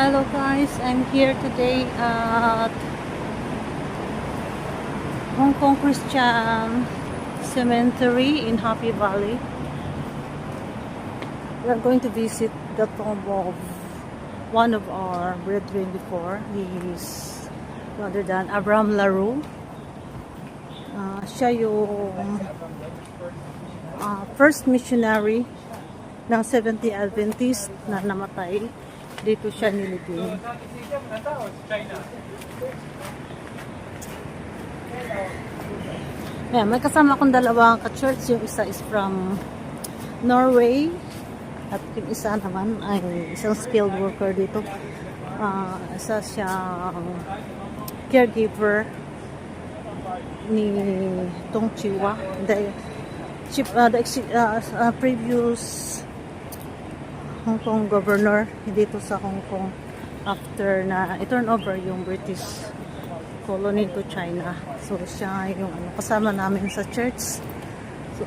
Hello guys, I'm here today at Hong Kong Christian Cemetery in Happy Valley. We are going to visit the tomb of one of our brethren before. He is rather than Abraham Laru. Siya yung first missionary ng Seventh-day Adventist na namatay. Dito siya nilibing. Yeah, may kasama akong dalawang ka-church. Yung isa is from Norway at yung isa naman ay isang skilled worker dito. Isa siyang caregiver ni Tong Chiwa, the previous Hong Kong governor dito sa Hong Kong after na i-turn over yung British colony to China. So siya yung kasama namin sa church. So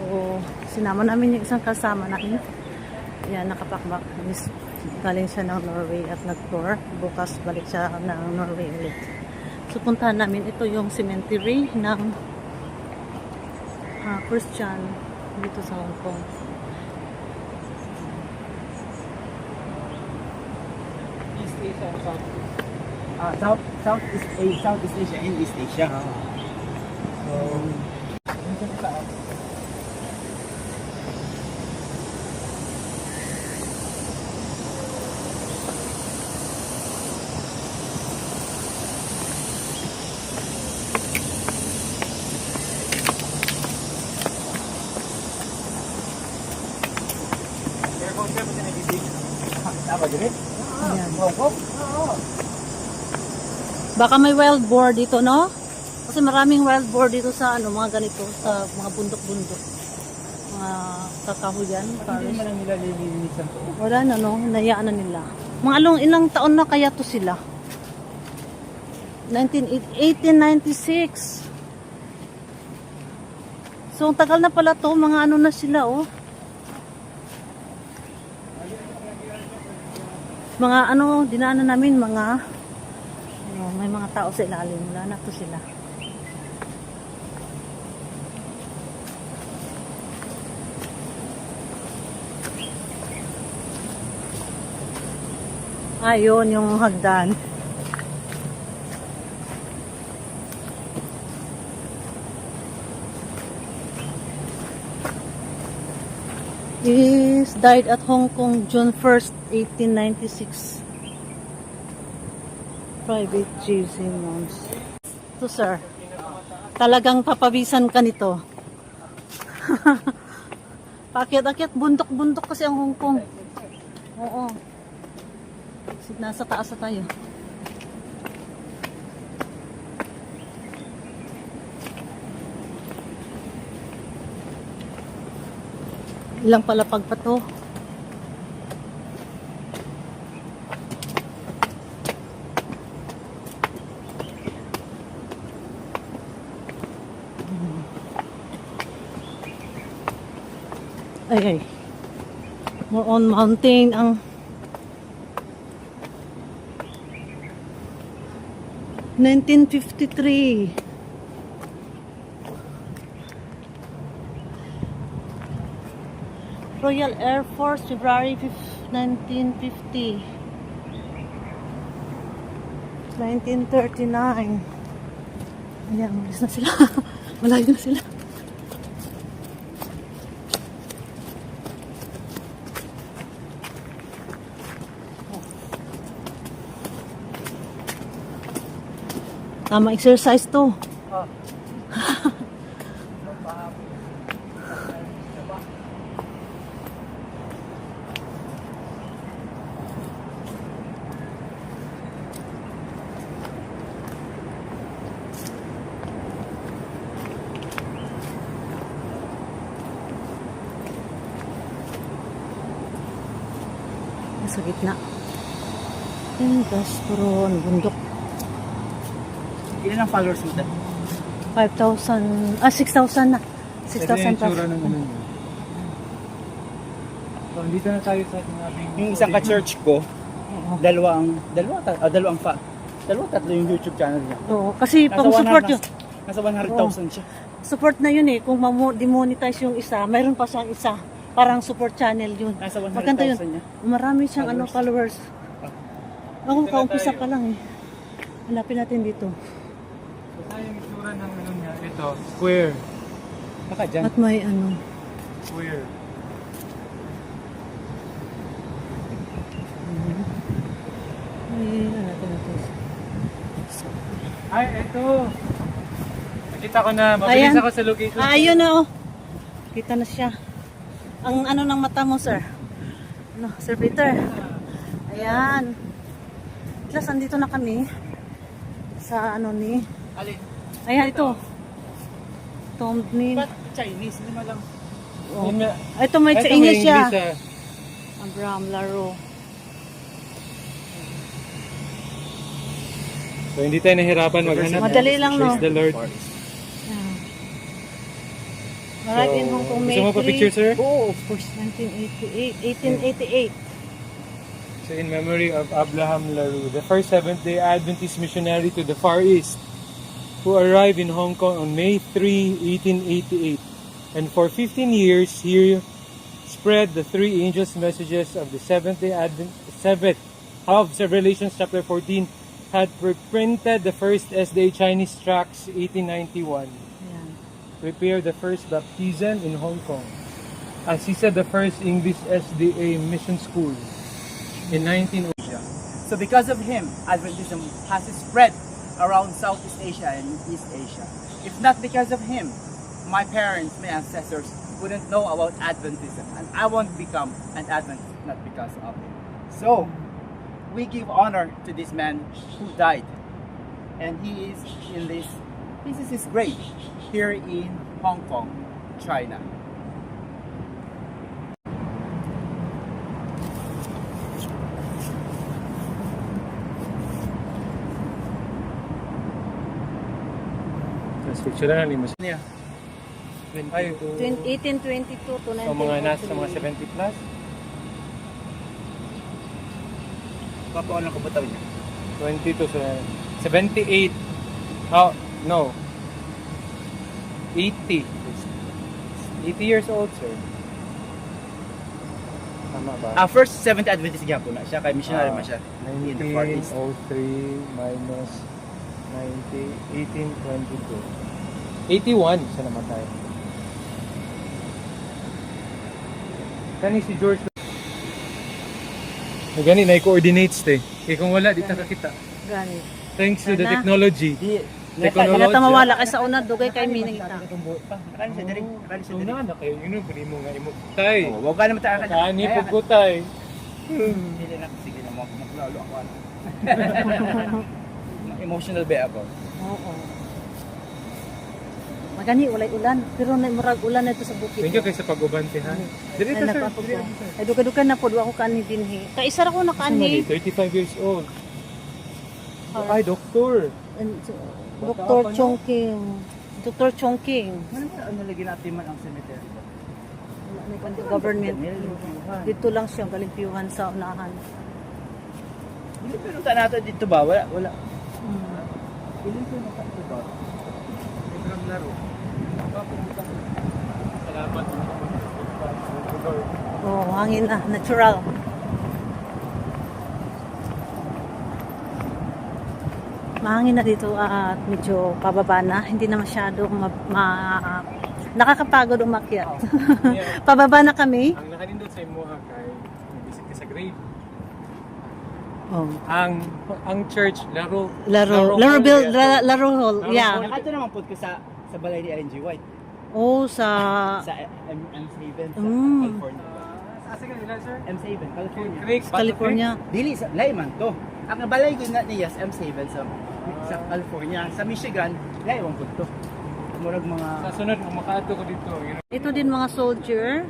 sinama namin yung isang kasama namin. Yan, nakapakbak. Galing siya ng Norway at nag-tour. Bukas balik siya ng Norway ulit. So puntahan namin, ito yung cemetery ng Christian dito sa Hong Kong. Southeast Asia and East Asia. Ayan. Baka may wild boar dito, no? Kasi maraming wild boar dito sa mga ganito, sa mga bundok-bundok. Mga kakahuyan. Hindi man lang nila lilinisan to. Wala na, no? Hinayaan na nila. Mga ilang taon na kaya to sila? 1896. So, ang tagal na pala to. Mga na sila, oh. Mga dinaanan namin, may mga tao sa ilalim. Wala na to sila. Ayun, yung hagdan. He died at Hong Kong June 1st, 1896. Private J.C. Mons. Ito, sir. Talagang papawisan ka nito. Pakyat-akyat, bundok-bundok kasi ang Hong Kong. Oo. Nasa taas na tayo. Ilang palapag pa to. Ay. More on mountain ang 1953. Royal Air Force, February 1950. 1939. Ayan, umalis na sila. Malayo na sila. Tama exercise to. Sa gitna. Yung gas, puro bundok. Ilan ang followers mo? 5,000, 6,000 na. 6,000 pa. So, dito na tayo sa ating... Yung isang ka-church ko, Dalawa, tatlo yung YouTube channel niya. Oo, kasi pang support yun. Nasa 100,000 siya. Support na yun eh. Kung demonetize yung isa, mayroon pa siyang isa. Parang support channel yun. Nasa 100,000 Maganda yun. niya. Marami siyang followers. Ako, kaumpisa pa lang eh. Hanapin natin dito. Ito yung itsura ng ano niya. Ito, square. Baka dyan. At may Square. may natin natin. Ay, ito. Nakita ko na. Mabilis Ayan. ako sa location. Ayun na oh. Kita na siya. Ang ano ng mata mo, sir? Ano, Sir Peter? Ayan. Plus, andito na kami sa ano ni... Alin? Ayan, ito. Tomb ni... Ba't Chinese? Lima lang. Oh. Yun nga. Ito may Ito, English siya. ah. Abraham Laro. So, hindi tayo nahirapan maghanap. Madali lang, no? Praise the Lord. Ayan. Arrived in Hong Kong May Gusto mo pa picture, sir? Oo, of course. 1888. So, in memory of Abraham Larue, the first Seventh-day Adventist missionary to the Far East, who arrived in Hong Kong on May 3, 1888. And for 15 years, he spread the three angels' messages of the Seventh-day Advent, of Revelation chapter 14, had reprinted the first SDA Chinese tracts 1891. Ayan. Prepared the first baptism in Hong Kong. As he said, the first English SDA mission school in 1908. So because of him, Adventism has spread around Southeast Asia and East Asia. If not because of him, my parents, my ancestors wouldn't know about Adventism, and I won't become an Adventist not because of him. So we give honor to this man who died, and he is in this is his grave here in Hong Kong, China. Tapos picture na ni Mas. Yeah. Ay, 1822 to 1943. so mga nasa mga 70 plus. Papaon ang kabutaw niya. 22 sa 78. Oh, no. 80. 80 years old, sir. Tama ba? First Seventh Adventist niya po na siya, kay missionary man siya. In the Far East. 1903 minus 90, 1822. 81 siya namatay. Kani si George. Gani na i-coordinates te. Kaya kung wala, di ta kakita. Gani. Thanks to the Sana. technology. Di, Wala ta mawala kay sa una dugay kay mi nangita. Nakani siya diri, nakani siya So diri. na kayo, yun yung pwede mo nga imugtay. Oh, wag ka naman tayo. Kani po ko tay. Hindi na, sige na, maglalo ako. Emotional ba ako? Oo. Magani walay ulan, pero na murag ulan na ito sa bukid. Thank you kayo sa pag-ubante ha. Diri ta sir. Diri ta, sir. Ay duka-duka na pod wa ko kanhi dinhi. Kay isa ra ko na Somebody, kanhi. 35 years old. Ay, doktor. Dr. Chongqing. Dr. Chongqing. Ano lagi natin man ang cemetery? Government. Dito lang siya galing piyuhan sa unahan. Hindi pero nato dito ba? Wala. Hmm. Ilan ko na dito ba? Ibang laro. Salamat. Oh, hangin na, natural. Mahangin na dito at medyo pababa na. Hindi na masyado nakakapagod umakyat. Pababa na kami. Ang nakanindot sa imuha kay visit ka sa grave. Oh. Ang church Laro Hall. Yeah. Nakato naman po ko sa balay ni Ellen G. White. Oh, sa M7 sa Mm. California. Asa ka nila, sir? M7, California. Creek, California. Dili sa layman to. Ang balay ko na niya sa M7 sa California, sa Michigan, layman po to. Murag mga Sa sunod, kung makaato ko dito, you know, Ito din mga soldier.